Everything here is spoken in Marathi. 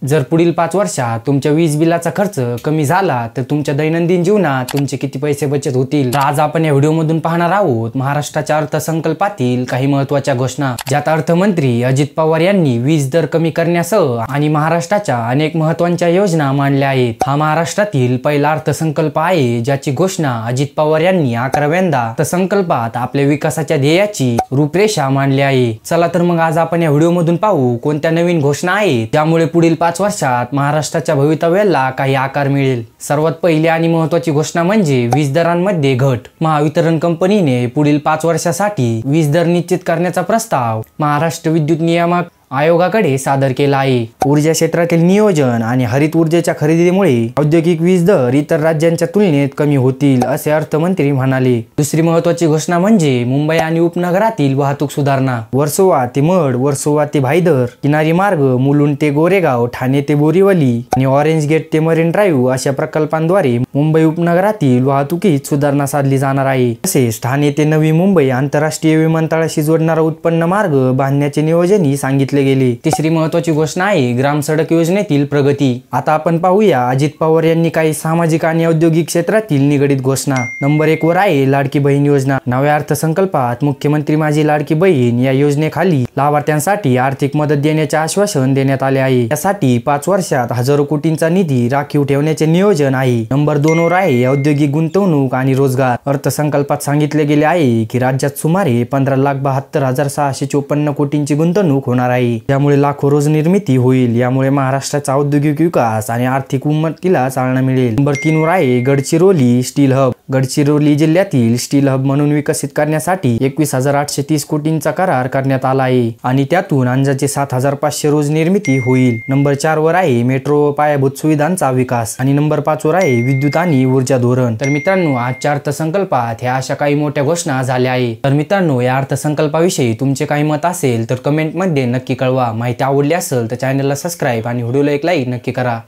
जर पुढील 5 वर्षात तुमच्या वीज बिलाचा खर्च कमी झाला तर तुमच्या दैनंदिन जीवनात तुमचे किती पैसे बचत होतील। आज आपण या व्हिडिओमधून पाहणार आहोत महाराष्ट्राच्या अर्थसंकल्पातील काही महत्त्वाच्या घोषणा, ज्यात अर्थमंत्री अजित पवार यांनी वीज दर कमी करण्यासह आणि महाराष्ट्राच्या अनेक महत्त्वाच्या योजना मांडल्या आहेत। हा महाराष्ट्रातील पहिला अर्थसंकल्प आहे ज्याची घोषणा अजित पवार यांनी 11व्यांदा अर्थसंकल्पात आपल्या विकासाच्या ध्येयाची रूपरेषा मांडली आहे। चला तर मग आज आपण या व्हिडिओमधून पाहू कोणत्या नवीन घोषणा आहेत त्यामुळे पुढील 5 वर्षात महाराष्ट्राच्या भवितव्याला काही आकार मिळेल। सर्वात पहिली आणि महत्त्वाची घोषणा म्हणजे वीज दरांमध्ये घट। महावितरण कंपनीने पुढील 5 वर्षासाठी वीज दर निश्चित करण्याचा प्रस्ताव महाराष्ट्र विद्युत नियामक आयोगाकडे सादर केला आहे। ऊर्जा क्षेत्रातील नियोजन आणि हरित ऊर्जेच्या खरेदीमुळे औद्योगिक वीज दर इतर राज्यांच्या तुलनेत कमी होतील असे अर्थमंत्री म्हणाले। दुसरी महत्त्वाची घोषणा म्हणजे मुंबई आणि उपनगरातील वाहतूक सुधारणा। वर्सोवा ते मड, वर्सोवा ते भाईदर, किनारी मार्ग, मुलुंड ते गोरेगाव, ठाणे ते बोरीवली आणि ऑरेंज गेट ते मरीन ड्राईव्ह अशा प्रकल्पांद्वारे मुंबई उपनगरातील वाहतुकीत सुधारणा साधली जाणार आहे। तसेच ठाणे ते नवी मुंबई आंतरराष्ट्रीय विमानतळाशी जोडणारा उत्पन्न मार्ग बांधण्याचे नियोजनही सांगितले गेले। तिसरी महत्त्वाची घोषणा आहे ग्राम सडक योजनेतील प्रगती। आता आपण पाहूया अजित पवार यांनी काही सामाजिक आणि औद्योगिक क्षेत्रातील निगडित घोषणा। नंबर 1 वर आहे लाडकी बहीण योजना। नव्या अर्थसंकल्पात मुख्यमंत्री माझी लाडकी बहीण या योजनेखाली लाभार्थ्यांसाठी आर्थिक मदत देण्याचे आश्वासन देण्यात आले आहे। यासाठी 5 वर्षात हजारो कोटींचा निधी राखीव ठेवण्याचे नियोजन आहे। नंबर 2 वर आहे औद्योगिक गुंतवणूक आणि रोजगार। अर्थसंकल्पात सांगितले गेले आहे की राज्यात सुमारे 15,72,654 कोटींची गुंतवणूक होणार आहे। त्यामुळे लाखो रोज निर्मिती होईल। यामुळे महाराष्ट्राचा औद्योगिक विकास आणि आर्थिक उन्नतीला चालना मिळेल। नंबर 3 वर आहे गडचिरोली स्टील हब। गडचिरोली जिल्ह्यातील स्टील हब म्हणून विकसित करण्यासाठी 21,830 कोटींचा करार करण्यात आला आहे आणि त्यातून अंदाजे 7,500 रोज निर्मिती होईल। नंबर 4 वर आहे मेट्रो व पायाभूत सुविधांचा विकास आणि नंबर 5 वर आहे विद्युत आणि ऊर्जा धोरण। तर मित्रांनो, आजच्या अर्थसंकल्पात ह्या अशा काही मोठ्या घोषणा झाल्या आहेत। तर मित्रांनो, या अर्थसंकल्पाविषयी तुमचे काही मत असेल तर कमेंटमध्ये नक्की कळवा। माहिती आवडली असेल तर चॅनलला सबस्क्राईब आणि व्हिडिओला एक लाईक नक्की करा।